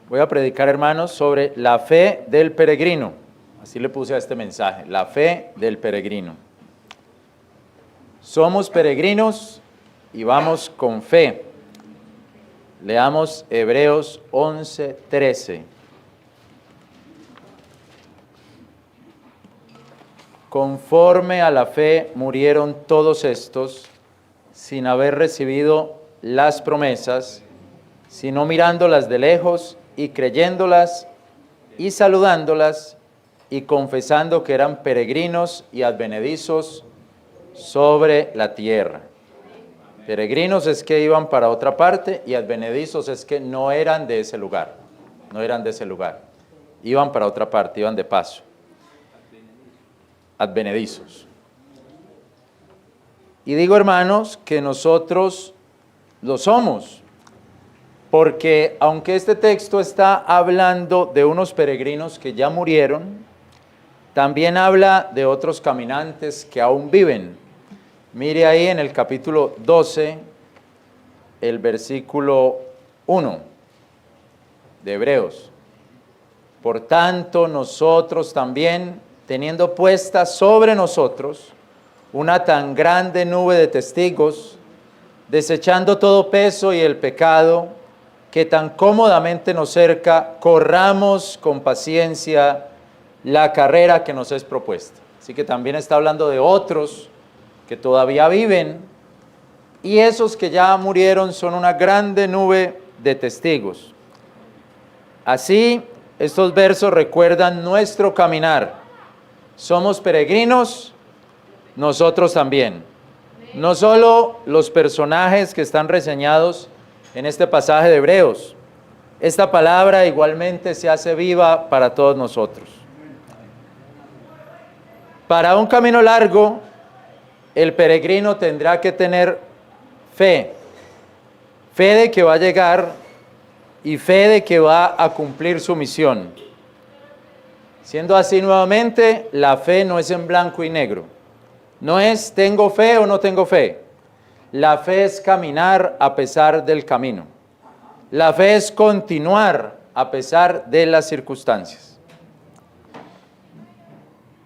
Voy a predicar, hermanos, sobre la fe del peregrino. Así le puse a este mensaje, la fe del peregrino. Somos peregrinos y vamos con fe. Leamos Hebreos 11:13. Conforme a la fe murieron todos estos, sin haber recibido las promesas, sino mirándolas de lejos y creyéndolas y saludándolas y confesando que eran peregrinos y advenedizos sobre la tierra. Peregrinos es que iban para otra parte y advenedizos es que no eran de ese lugar, iban para otra parte, iban de paso. Advenedizos. Y digo, hermanos, que nosotros lo somos, porque aunque este texto está hablando de unos peregrinos que ya murieron, también habla de otros caminantes que aún viven. Mire ahí en el capítulo 12, el versículo 1 de Hebreos. Por tanto, nosotros también, teniendo puesta sobre nosotros una tan grande nube de testigos, desechando todo peso y el pecado que tan cómodamente nos cerca, corramos con paciencia la carrera que nos es propuesta. Así que también está hablando de otros que todavía viven, y esos que ya murieron son una grande nube de testigos. Así, estos versos recuerdan nuestro caminar. Somos peregrinos, nosotros también. No solo los personajes que están reseñados en este pasaje de Hebreos. Esta palabra igualmente se hace viva para todos nosotros. Para un camino largo, el peregrino tendrá que tener fe. Fe de que va a llegar y fe de que va a cumplir su misión. Siendo así, nuevamente, la fe no es en blanco y negro. No es tengo fe o no tengo fe. La fe es caminar a pesar del camino. La fe es continuar a pesar de las circunstancias.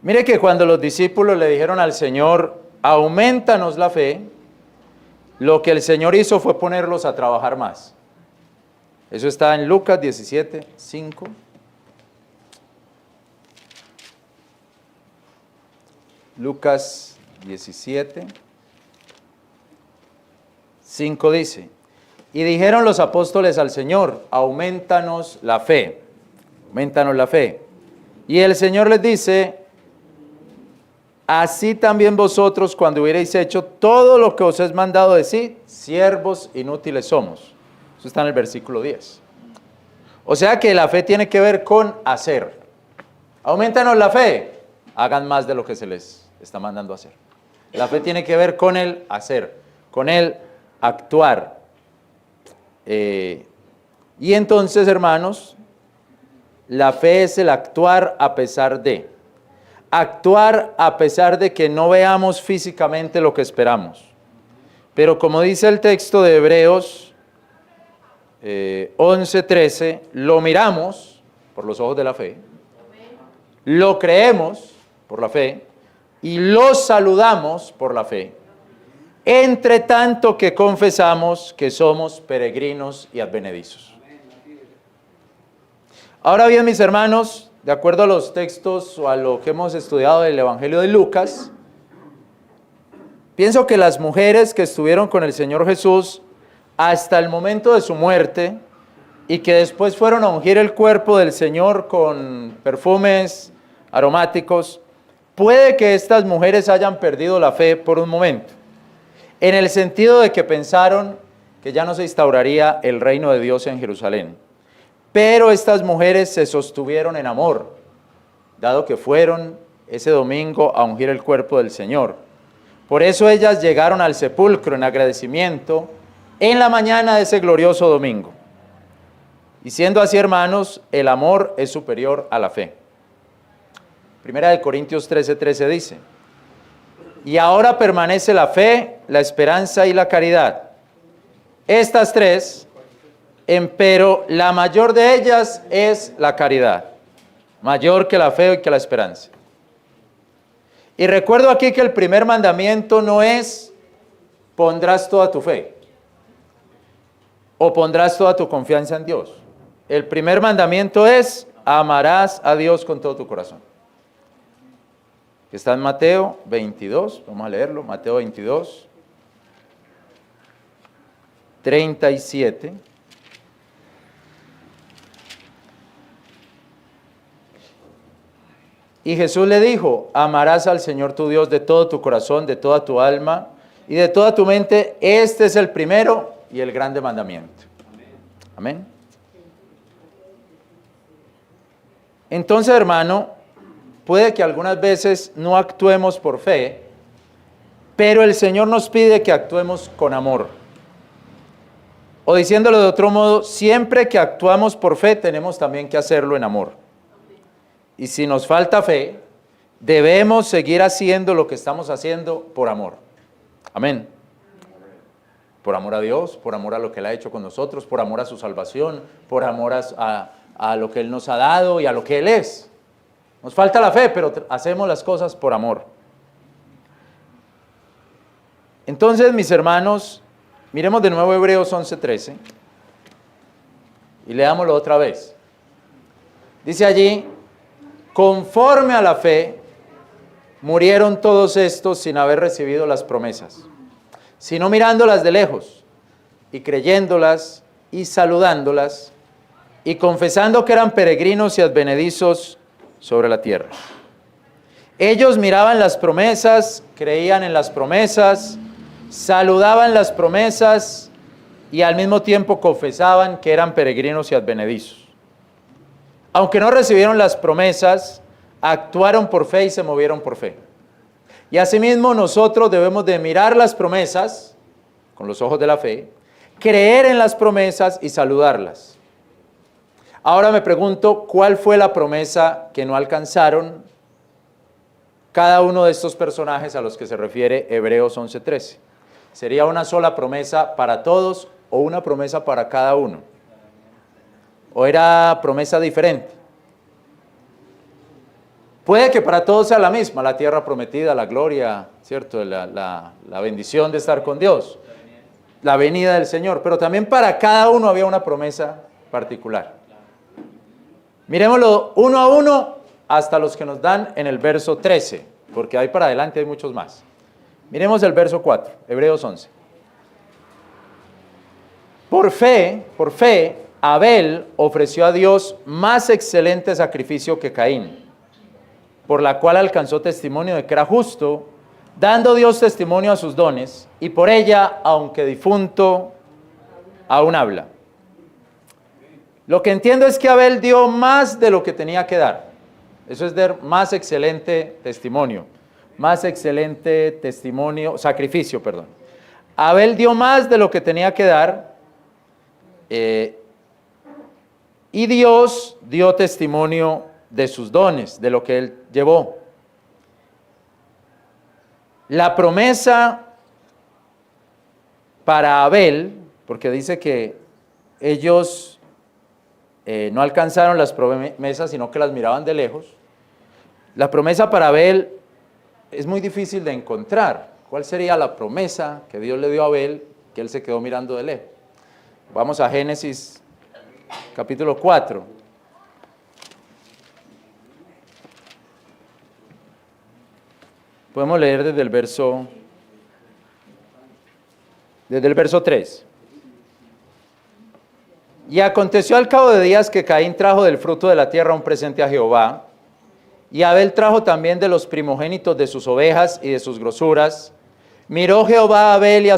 Mire que cuando los discípulos le dijeron al Señor, aumentanos la fe, lo que el Señor hizo fue ponerlos a trabajar más. Eso está en Lucas 17:5. Lucas 17:5 dice, y dijeron los apóstoles al Señor, aumentanos la fe, aumentanos la fe. Y el Señor les dice, así también vosotros cuando hubierais hecho todo lo que os es mandado decir, siervos inútiles somos. Eso está en el versículo 10. O sea que la fe tiene que ver con hacer. Aumentanos la fe, hagan más de lo que se les está mandando a hacer. La fe tiene que ver con el hacer, con el actuar. Y entonces, hermanos, la fe es el actuar a pesar de. Actuar a pesar de que no veamos físicamente lo que esperamos. Pero como dice el texto de Hebreos 11:13, lo miramos por los ojos de la fe, lo creemos por la fe y lo saludamos por la fe, entre tanto que confesamos que somos peregrinos y advenedizos. Ahora bien, mis hermanos, de acuerdo a los textos o a lo que hemos estudiado del Evangelio de Lucas, pienso que las mujeres que estuvieron con el Señor Jesús hasta el momento de su muerte y que después fueron a ungir el cuerpo del Señor con perfumes aromáticos, puede que estas mujeres hayan perdido la fe por un momento, en el sentido de que pensaron que ya no se instauraría el reino de Dios en Jerusalén. Pero estas mujeres se sostuvieron en amor, dado que fueron ese domingo a ungir el cuerpo del Señor. Por eso ellas llegaron al sepulcro en agradecimiento en la mañana de ese glorioso domingo. Y siendo así, hermanos, el amor es superior a la fe. Primera de Corintios 13:13 dice, y ahora permanece la fe, la esperanza y la caridad. Estas tres, Empero la mayor de ellas es la caridad, mayor que la fe y que la esperanza. Y recuerdo aquí que el primer mandamiento no es pondrás toda tu fe o pondrás toda tu confianza en Dios. El primer mandamiento es amarás a Dios con todo tu corazón. Está en Mateo 22, vamos a leerlo, Mateo 22, 37. Y Jesús le dijo, amarás al Señor tu Dios de todo tu corazón, de toda tu alma y de toda tu mente. Este es el primero y el grande mandamiento. Amén. Entonces, hermano, puede que algunas veces no actuemos por fe, pero el Señor nos pide que actuemos con amor. O diciéndolo de otro modo, siempre que actuamos por fe, tenemos también que hacerlo en amor. Y si nos falta fe, debemos seguir haciendo lo que estamos haciendo por amor. Amén. Por amor a Dios, por amor a lo que Él ha hecho con nosotros, por amor a su salvación, por amor a lo que Él nos ha dado y a lo que Él es. Nos falta la fe, pero hacemos las cosas por amor. Entonces, mis hermanos, miremos de nuevo Hebreos 11:13 y leámoslo otra vez. Dice allí, conforme a la fe, murieron todos estos sin haber recibido las promesas, sino mirándolas de lejos y creyéndolas y saludándolas y confesando que eran peregrinos y advenedizos sobre la tierra. Ellos miraban las promesas, creían en las promesas, saludaban las promesas y al mismo tiempo confesaban que eran peregrinos y advenedizos. Aunque no recibieron las promesas, actuaron por fe y se movieron por fe. Y asimismo nosotros debemos de mirar las promesas con los ojos de la fe, creer en las promesas y saludarlas. Ahora me pregunto, ¿cuál fue la promesa que no alcanzaron cada uno de estos personajes a los que se refiere Hebreos 11:13? ¿Sería una sola promesa para todos o una promesa para cada uno? ¿O era promesa diferente? Puede que para todos sea la misma, la tierra prometida, la gloria, ¿cierto? La bendición de estar con Dios, la venida del Señor, pero también para cada uno había una promesa particular. Mirémoslo uno a uno hasta los que nos dan en el verso 13, porque ahí para adelante hay muchos más. Miremos el verso 4, Hebreos 11. Por fe, Abel ofreció a Dios más excelente sacrificio que Caín, por la cual alcanzó testimonio de que era justo, dando Dios testimonio a sus dones, y por ella, aunque difunto, aún habla. Lo que entiendo es que Abel dio más de lo que tenía que dar. Eso es dar más excelente testimonio. Más excelente testimonio, sacrificio, perdón. Abel dio más de lo que tenía que dar. Y Dios dio testimonio de sus dones, de lo que él llevó. La promesa para Abel, porque dice que ellos no alcanzaron las promesas, sino que las miraban de lejos. La promesa para Abel es muy difícil de encontrar. ¿Cuál sería la promesa que Dios le dio a Abel, que él se quedó mirando de lejos? Vamos a Génesis capítulo 4. Podemos leer desde el verso 3. Y aconteció al cabo de días que Caín trajo del fruto de la tierra un presente a Jehová, y Abel trajo también de los primogénitos de sus ovejas y de sus grosuras. Miró Jehová a Abel y a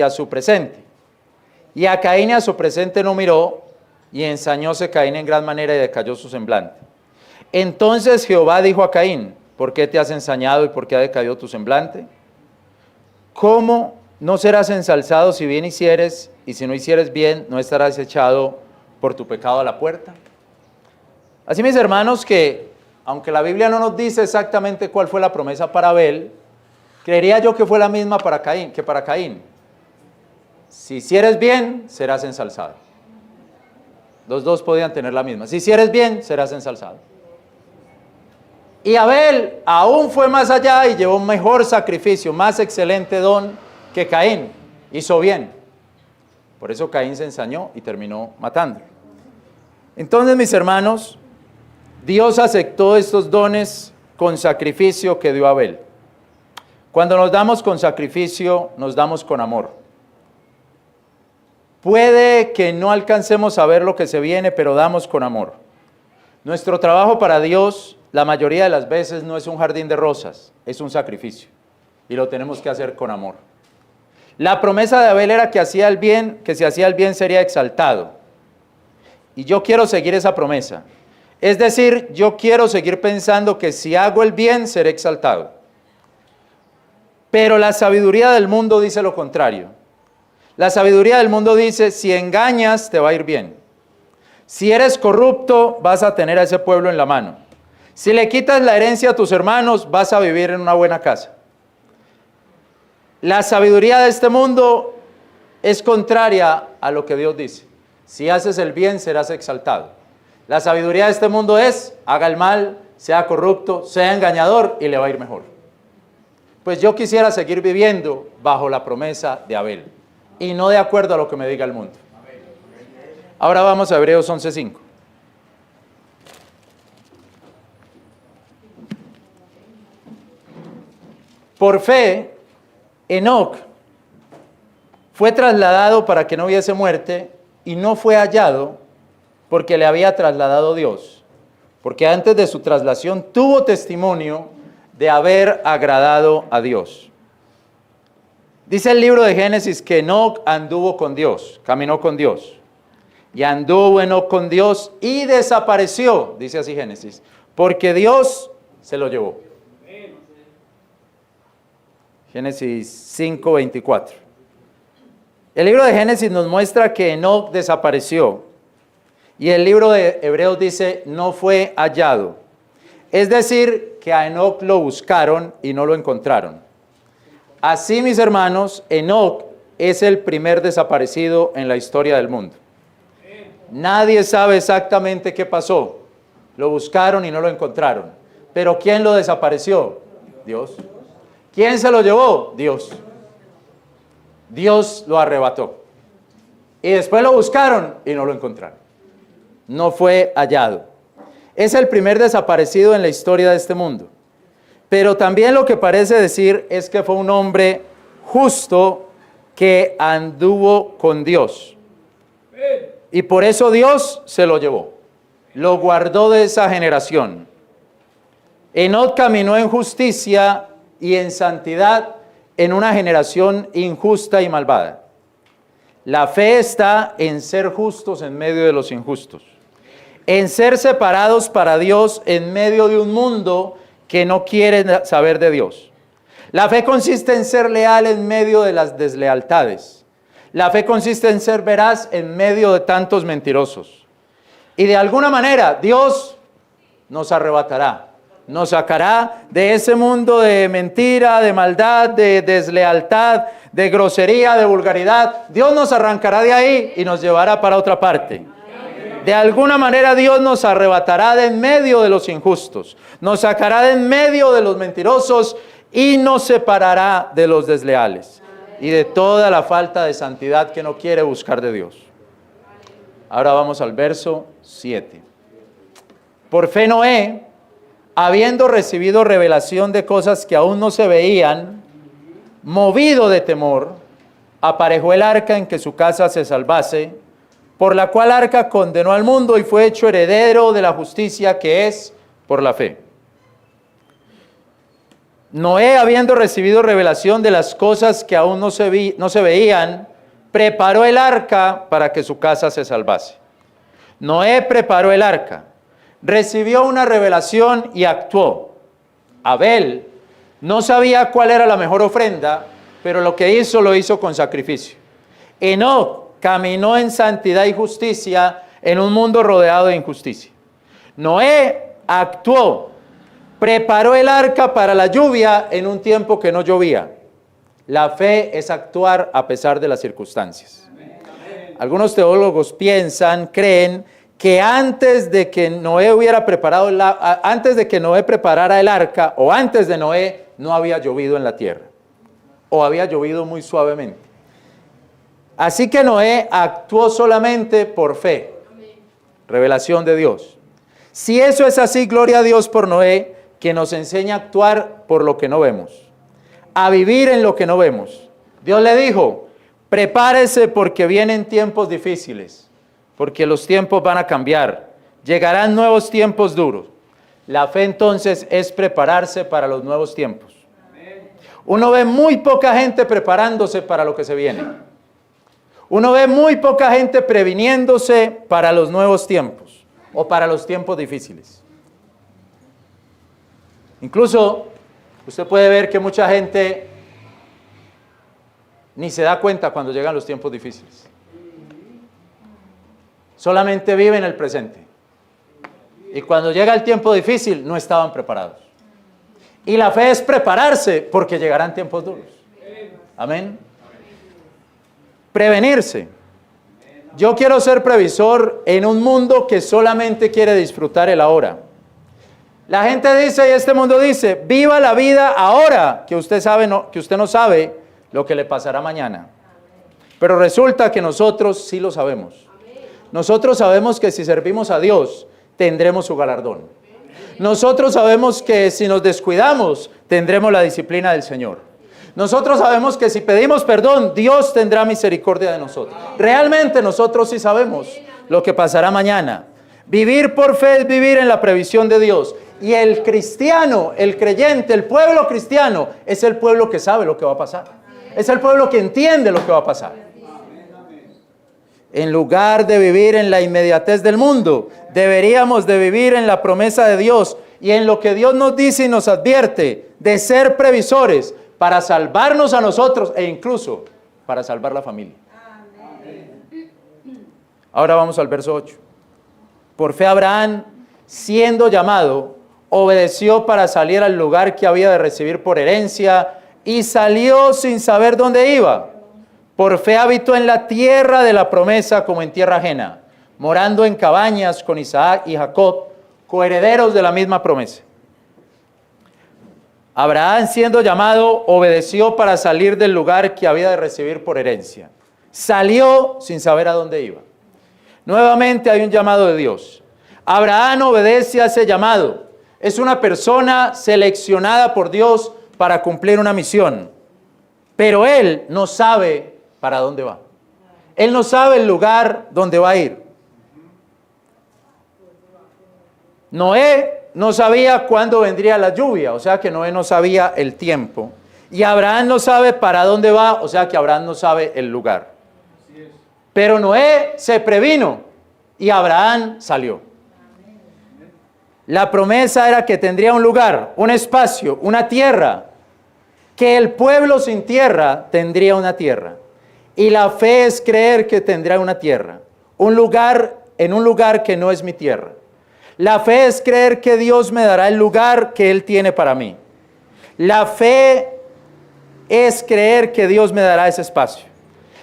su presente, y a Caín y a su presente no miró, y ensañóse Caín en gran manera y decayó su semblante. Entonces Jehová dijo a Caín, ¿por qué te has ensañado y por qué ha decaído tu semblante? ¿Cómo no serás ensalzado si bien hicieres, y si no hicieres bien, no estarás echado por tu pecado a la puerta? Así, mis hermanos, que aunque la Biblia no nos dice exactamente cuál fue la promesa para Abel, creería yo que fue la misma que para Caín. Si hicieres bien, serás ensalzado. Los dos podían tener la misma. Si hicieres bien, serás ensalzado. Y Abel aún fue más allá y llevó un mejor sacrificio, más excelente don que Caín. Hizo bien. Por eso Caín se ensañó y terminó matándolo. Entonces, mis hermanos, Dios aceptó estos dones con sacrificio que dio Abel. Cuando nos damos con sacrificio, nos damos con amor. Puede que no alcancemos a ver lo que se viene, pero damos con amor. Nuestro trabajo para Dios, la mayoría de las veces, no es un jardín de rosas, es un sacrificio. Y lo tenemos que hacer con amor. La promesa de Abel era que si hacía el bien sería exaltado. Y yo quiero seguir esa promesa. Es decir, yo quiero seguir pensando que si hago el bien, seré exaltado. Pero la sabiduría del mundo dice lo contrario. La sabiduría del mundo dice, si engañas, te va a ir bien. Si eres corrupto, vas a tener a ese pueblo en la mano. Si le quitas la herencia a tus hermanos, vas a vivir en una buena casa. La sabiduría de este mundo es contraria a lo que Dios dice. Si haces el bien, serás exaltado. La sabiduría de este mundo es, haga el mal, sea corrupto, sea engañador y le va a ir mejor. Pues yo quisiera seguir viviendo bajo la promesa de Abel y no de acuerdo a lo que me diga el mundo. Ahora vamos a Hebreos 11:5. Por fe, Enoc fue trasladado para que no hubiese muerte y no fue hallado porque le había trasladado Dios, porque antes de su traslación tuvo testimonio de haber agradado a Dios. Dice el libro de Génesis que Enoc anduvo con Dios, caminó con Dios. Y anduvo Enoc con Dios y desapareció, dice así Génesis, porque Dios se lo llevó. Génesis 5:24. El libro de Génesis nos muestra que Enoc desapareció. Y el libro de Hebreos dice, no fue hallado. Es decir, que a Enoc lo buscaron y no lo encontraron. Así, mis hermanos, Enoc es el primer desaparecido en la historia del mundo. Nadie sabe exactamente qué pasó. Lo buscaron y no lo encontraron. Pero ¿quién lo desapareció? Dios. ¿Quién se lo llevó? Dios. Dios lo arrebató. Y después lo buscaron y no lo encontraron. No fue hallado. Es el primer desaparecido en la historia de este mundo. Pero también lo que parece decir es que fue un hombre justo que anduvo con Dios. Y por eso Dios se lo llevó. Lo guardó de esa generación. Enoc caminó en justicia y en santidad en una generación injusta y malvada. La fe está en ser justos en medio de los injustos. En ser separados para Dios en medio de un mundo que no quiere saber de Dios. La fe consiste en ser leal en medio de las deslealtades. La fe consiste en ser veraz en medio de tantos mentirosos. Y de alguna manera Dios nos arrebatará, nos sacará de ese mundo de mentira, de maldad, de deslealtad, de grosería, de vulgaridad. Dios nos arrancará de ahí y nos llevará para otra parte. De alguna manera Dios nos arrebatará de en medio de los injustos, nos sacará de en medio de los mentirosos y nos separará de los desleales y de toda la falta de santidad que no quiere buscar de Dios. Ahora vamos al verso 7. Por fe Noé, habiendo recibido revelación de cosas que aún no se veían, movido de temor, aparejó el arca en que su casa se salvase, por la cual arca condenó al mundo y fue hecho heredero de la justicia que es por la fe. Noé, habiendo recibido revelación de las cosas que aún no se veían, preparó el arca para que su casa se salvase. Noé preparó el arca, recibió una revelación y actuó. Abel no sabía cuál era la mejor ofrenda, pero lo que hizo, lo hizo con sacrificio. Enoc caminó en santidad y justicia en un mundo rodeado de injusticia. Noé actuó, preparó el arca para la lluvia en un tiempo que no llovía. La fe es actuar a pesar de las circunstancias. Algunos teólogos creen que antes de que Noé antes de que Noé preparara el arca, o antes de Noé, no había llovido en la tierra, o había llovido muy suavemente. Así que Noé actuó solamente por fe. Revelación de Dios. Si eso es así, gloria a Dios por Noé, que nos enseña a actuar por lo que no vemos, a vivir en lo que no vemos. Dios le dijo, prepárese porque vienen tiempos difíciles, porque los tiempos van a cambiar, llegarán nuevos tiempos duros. La fe entonces es prepararse para los nuevos tiempos. Uno ve muy poca gente preparándose para lo que se viene. Uno ve muy poca gente previniéndose para los nuevos tiempos o para los tiempos difíciles. Incluso usted puede ver que mucha gente ni se da cuenta cuando llegan los tiempos difíciles. Solamente vive en el presente. Y cuando llega el tiempo difícil, no estaban preparados. Y la fe es prepararse porque llegarán tiempos duros. Amén. Prevenirse. Yo quiero ser previsor en un mundo que solamente quiere disfrutar el ahora. La gente dice, y este mundo dice, viva la vida ahora, que usted no sabe lo que le pasará mañana. Pero resulta que nosotros sí lo sabemos. Nosotros sabemos que si servimos a Dios, tendremos su galardón. Nosotros sabemos que si nos descuidamos, tendremos la disciplina del Señor. Nosotros sabemos que si pedimos perdón, Dios tendrá misericordia de nosotros. Realmente nosotros sí sabemos lo que pasará mañana. Vivir por fe es vivir en la previsión de Dios. Y el cristiano, el creyente, el pueblo cristiano, es el pueblo que sabe lo que va a pasar. Es el pueblo que entiende lo que va a pasar. En lugar de vivir en la inmediatez del mundo, deberíamos de vivir en la promesa de Dios y en lo que Dios nos dice y nos advierte de ser previsores para salvarnos a nosotros e incluso para salvar la familia. Ahora vamos al verso 8. Por fe Abraham, siendo llamado, obedeció para salir al lugar que había de recibir por herencia y salió sin saber dónde iba. Por fe habitó en la tierra de la promesa como en tierra ajena, morando en cabañas con Isaac y Jacob, coherederos de la misma promesa. Abraham, siendo llamado, obedeció para salir del lugar que había de recibir por herencia. Salió sin saber a dónde iba. Nuevamente hay un llamado de Dios. Abraham obedece a ese llamado. Es una persona seleccionada por Dios para cumplir una misión. Pero él no sabe para dónde va. Él no sabe el lugar donde va a ir. Noé no sabía cuándo vendría la lluvia, o sea que Noé no sabía el tiempo. Y Abraham no sabe para dónde va, o sea que Abraham no sabe el lugar. Pero Noé se previno y Abraham salió. La promesa era que tendría un lugar, un espacio, una tierra, que el pueblo sin tierra tendría una tierra. Y la fe es creer que tendrá una tierra, un lugar en un lugar que no es mi tierra. La fe es creer que Dios me dará el lugar que Él tiene para mí. La fe es creer que Dios me dará ese espacio.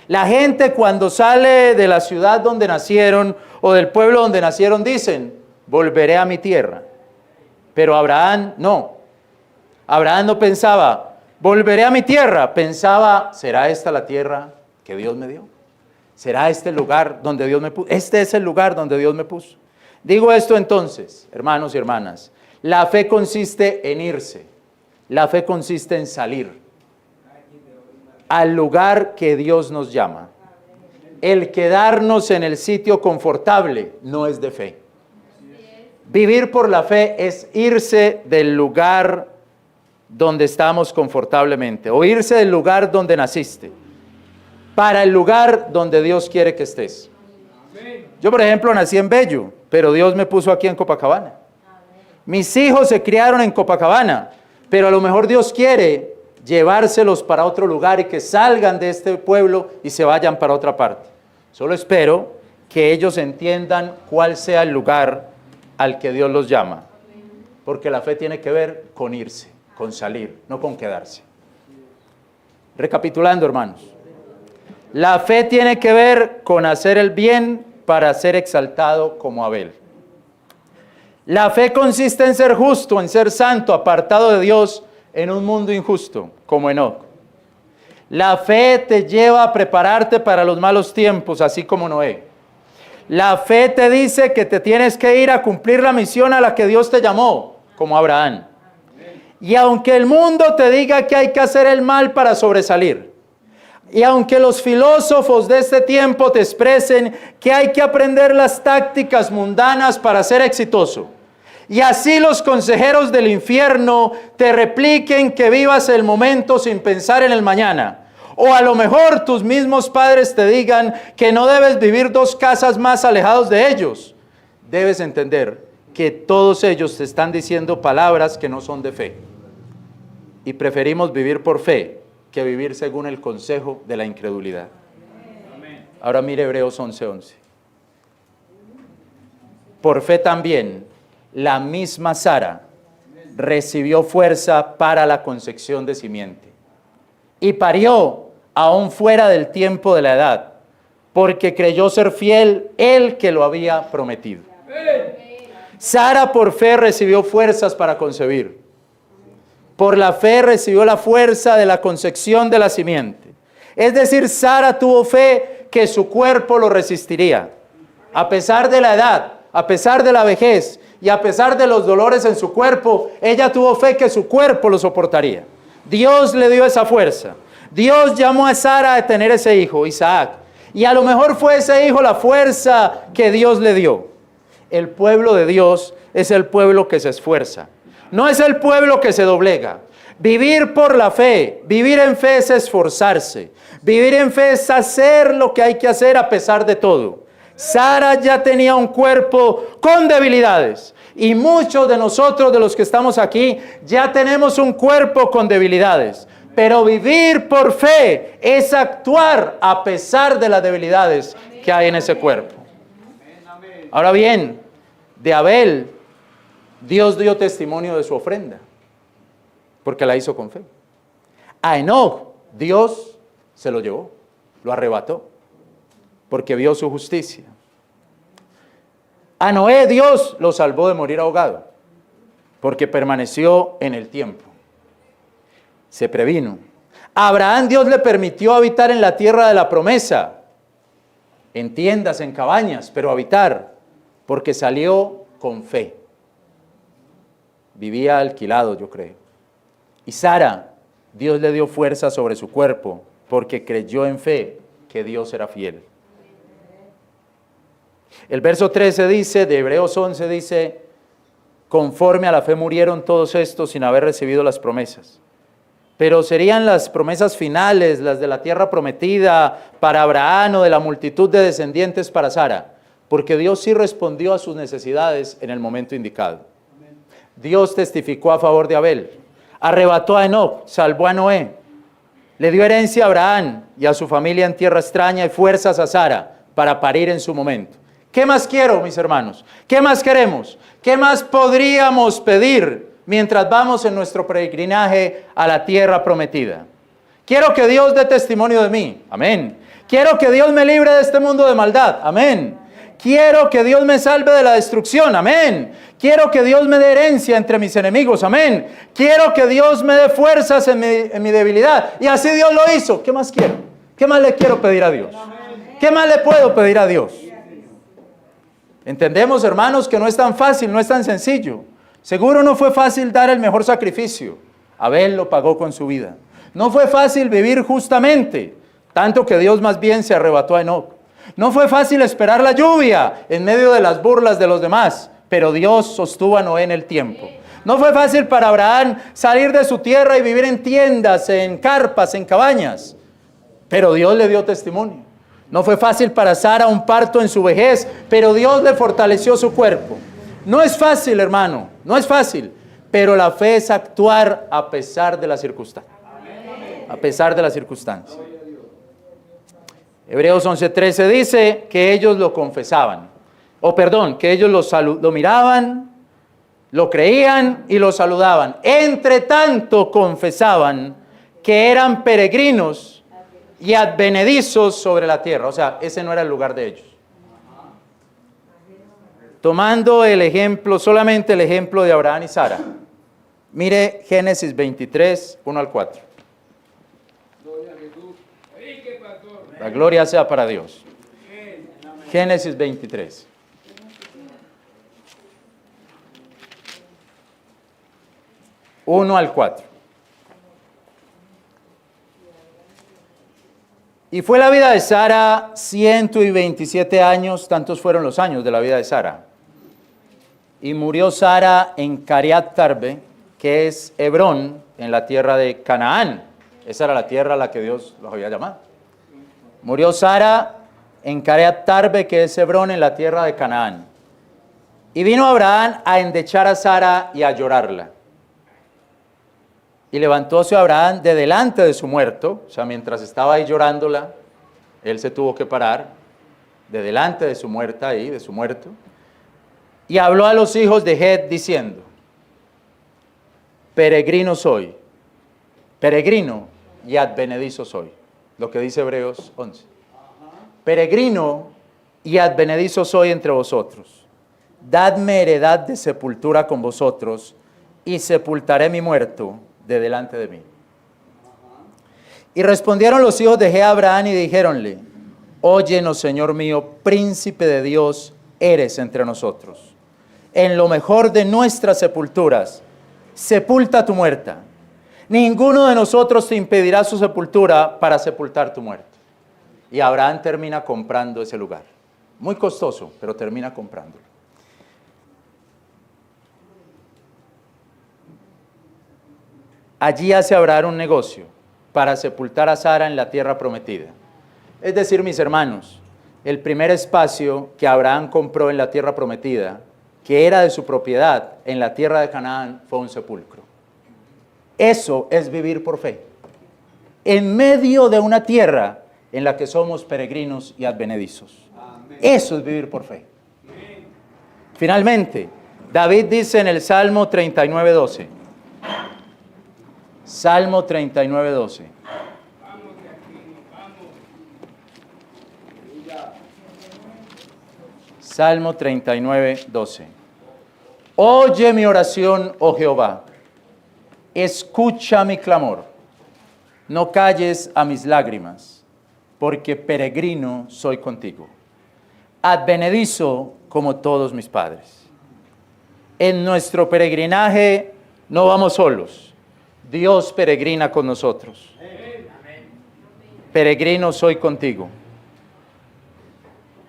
La gente cuando sale de la ciudad donde nacieron o del pueblo donde nacieron dicen, volveré a mi tierra. Pero Abraham no. Abraham no pensaba, volveré a mi tierra. Pensaba, ¿será esta la tierra que Dios me dio? ¿Será este el lugar donde Dios me puso? Este es el lugar donde Dios me puso. Digo esto entonces, hermanos y hermanas, la fe consiste en irse, la fe consiste en salir al lugar que Dios nos llama. El quedarnos en el sitio confortable no es de fe. Vivir por la fe es irse del lugar donde estamos confortablemente, o irse del lugar donde naciste, para el lugar donde Dios quiere que estés. Yo, por ejemplo, nací en Bello, pero Dios me puso aquí en Copacabana. Mis hijos se criaron en Copacabana, pero a lo mejor Dios quiere llevárselos para otro lugar y que salgan de este pueblo y se vayan para otra parte. Solo espero que ellos entiendan cuál sea el lugar al que Dios los llama, porque la fe tiene que ver con irse, con salir, no con quedarse. Recapitulando, hermanos, la fe tiene que ver con hacer el bien para ser exaltado como Abel. La fe consiste en ser justo, en ser santo, apartado de Dios, en un mundo injusto, como Enoc. La fe te lleva a prepararte para los malos tiempos, así como Noé. La fe te dice que te tienes que ir a cumplir la misión a la que Dios te llamó, como Abraham. Y aunque el mundo te diga que hay que hacer el mal para sobresalir, y aunque los filósofos de este tiempo te expresen que hay que aprender las tácticas mundanas para ser exitoso, y así los consejeros del infierno te repliquen que vivas el momento sin pensar en el mañana, o a lo mejor tus mismos padres te digan que no debes vivir 2 casas más alejados de ellos, debes entender que todos ellos te están diciendo palabras que no son de fe. Y preferimos vivir por fe que vivir según el consejo de la incredulidad. Amén. Ahora mire Hebreos 11:11. Por fe también la misma Sara recibió fuerza para la concepción de simiente y parió aún fuera del tiempo de la edad, porque creyó ser fiel el que lo había prometido. Sara por fe recibió fuerzas para concebir. Por la fe recibió la fuerza de la concepción de la simiente. Es decir, Sara tuvo fe que su cuerpo lo resistiría. A pesar de la edad, a pesar de la vejez y a pesar de los dolores en su cuerpo, ella tuvo fe que su cuerpo lo soportaría. Dios le dio esa fuerza. Dios llamó a Sara a tener ese hijo, Isaac. Y a lo mejor fue ese hijo la fuerza que Dios le dio. El pueblo de Dios es el pueblo que se esfuerza. No es el pueblo que se doblega. Vivir por la fe, vivir en fe es esforzarse. Vivir en fe es hacer lo que hay que hacer a pesar de todo. Sara ya tenía un cuerpo con debilidades. Y muchos de nosotros, de los que estamos aquí, ya tenemos un cuerpo con debilidades. Pero vivir por fe es actuar a pesar de las debilidades que hay en ese cuerpo. Ahora bien, de Abel, Dios dio testimonio de su ofrenda, porque la hizo con fe. A Enoc, Dios se lo llevó, lo arrebató, porque vio su justicia. A Noé, Dios lo salvó de morir ahogado, porque permaneció en el tiempo. Se previno. A Abraham, Dios le permitió habitar en la tierra de la promesa, en tiendas, en cabañas, pero habitar, porque salió con fe. Vivía alquilado, yo creo. Y Sara, Dios le dio fuerza sobre su cuerpo, porque creyó en fe que Dios era fiel. El verso 13 dice, de Hebreos 11 dice, conforme a la fe murieron todos estos sin haber recibido las promesas. Pero serían las promesas finales, las de la tierra prometida para Abraham o de la multitud de descendientes para Sara, porque Dios sí respondió a sus necesidades en el momento indicado. Dios testificó a favor de Abel, arrebató a Enoc, salvó a Noé, le dio herencia a Abraham y a su familia en tierra extraña y fuerzas a Sara para parir en su momento. ¿Qué más quiero, mis hermanos? ¿Qué más queremos? ¿Qué más podríamos pedir mientras vamos en nuestro peregrinaje a la tierra prometida? Quiero que Dios dé testimonio de mí, amén. Quiero que Dios me libre de este mundo de maldad, amén. Quiero que Dios me salve de la destrucción, amén. Quiero que Dios me dé herencia entre mis enemigos, amén. Quiero que Dios me dé fuerzas en mi debilidad. Y así Dios lo hizo. ¿Qué más quiero? ¿Qué más le quiero pedir a Dios? ¿Qué más le puedo pedir a Dios? Entendemos, hermanos, que no es tan fácil, no es tan sencillo. Seguro no fue fácil dar el mejor sacrificio. Abel lo pagó con su vida. No fue fácil vivir justamente, tanto que Dios más bien se arrebató a Enoc. No fue fácil esperar la lluvia en medio de las burlas de los demás, pero Dios sostuvo a Noé en el tiempo. No fue fácil para Abraham salir de su tierra y vivir en tiendas, en carpas, en cabañas, pero Dios le dio testimonio. No fue fácil para Sara un parto en su vejez, pero Dios le fortaleció su cuerpo. No es fácil, hermano, no es fácil, pero la fe es actuar a pesar de las circunstancias. A pesar de las circunstancias. Hebreos 11:13 dice que ellos lo confesaban, que ellos lo miraban, lo creían y lo saludaban. Entre tanto confesaban que eran peregrinos y advenedizos sobre la tierra. O sea, ese no era el lugar de ellos. tomando el ejemplo, solamente el ejemplo de Abraham y Sara. Mire Génesis 23, 1 al 4. La gloria sea para Dios. Génesis 23. Uno al 4. Y fue la vida de Sara 127 años, tantos fueron los años de la vida de Sara. Y murió Sara en Cariat Tarbe, que es Hebrón, en la tierra de Canaán. Esa era la tierra a la que Dios los había llamado. Murió Sara en Cariat Tarbe, que es Hebrón, en la tierra de Canaán. Y vino Abraham a endechar a Sara y a llorarla. Y levantóse Abraham de delante de su muerto, o sea, mientras estaba ahí llorándola, él se tuvo que parar de delante de su muerta ahí, de su muerto, y habló a los hijos de Het diciendo: peregrino soy, peregrino y advenedizo soy. Lo que dice Hebreos 11. Peregrino y advenedizo soy entre vosotros. Dadme heredad de sepultura con vosotros, y sepultaré mi muerto de delante de mí. Y respondieron los hijos de Het a Abraham y dijéronle: óyenos, Señor mío, príncipe de Dios eres entre nosotros. En lo mejor de nuestras sepulturas, sepulta tu muerta. Ninguno de nosotros te impedirá su sepultura para sepultar tu muerto. Y Abraham termina comprando ese lugar. Muy costoso, pero termina comprándolo. Allí hace Abraham un negocio para sepultar a Sara en la tierra prometida. Es decir, mis hermanos, el primer espacio que Abraham compró en la tierra prometida, que era de su propiedad en la tierra de Canaán, fue un sepulcro. Eso es vivir por fe. En medio de una tierra en la que somos peregrinos y advenedizos. Eso es vivir por fe. Finalmente, David dice en el Salmo 39:12. Salmo 39:12. Salmo 39:12. Oye mi oración, oh Jehová, escucha mi clamor, no calles a mis lágrimas, porque peregrino soy contigo, advenedizo como todos mis padres. En nuestro peregrinaje no vamos solos, Dios peregrina con nosotros. Peregrino soy contigo.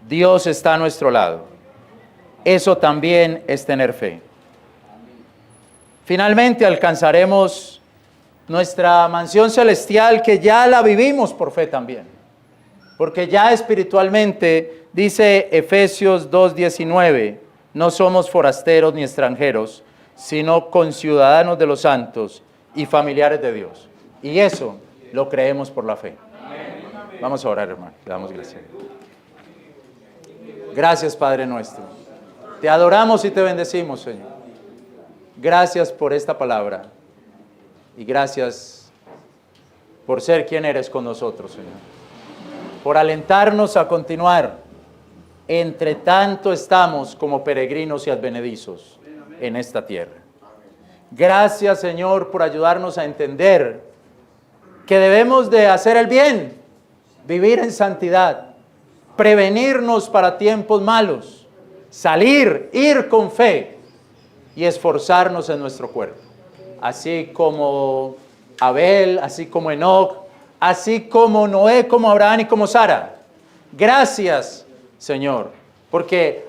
Dios está a nuestro lado. Eso también es tener fe. Finalmente alcanzaremos nuestra mansión celestial, que ya la vivimos por fe también. Porque ya espiritualmente, dice Efesios 2:19, no somos forasteros ni extranjeros, sino conciudadanos de los santos y familiares de Dios. Y eso lo creemos por la fe. Vamos a orar, hermano. Le damos gracias. Gracias, Padre nuestro. Te adoramos y te bendecimos, Señor. Gracias por esta palabra. Y gracias por ser quien eres con nosotros, Señor. Por alentarnos a continuar. Entre tanto estamos como peregrinos y advenedizos en esta tierra. Gracias, Señor, por ayudarnos a entender que debemos de hacer el bien, vivir en santidad, prevenirnos para tiempos malos, ir con fe y esforzarnos en nuestro cuerpo. Así como Abel, así como Enoc, así como Noé, como Abraham y como Sara. Gracias, Señor, porque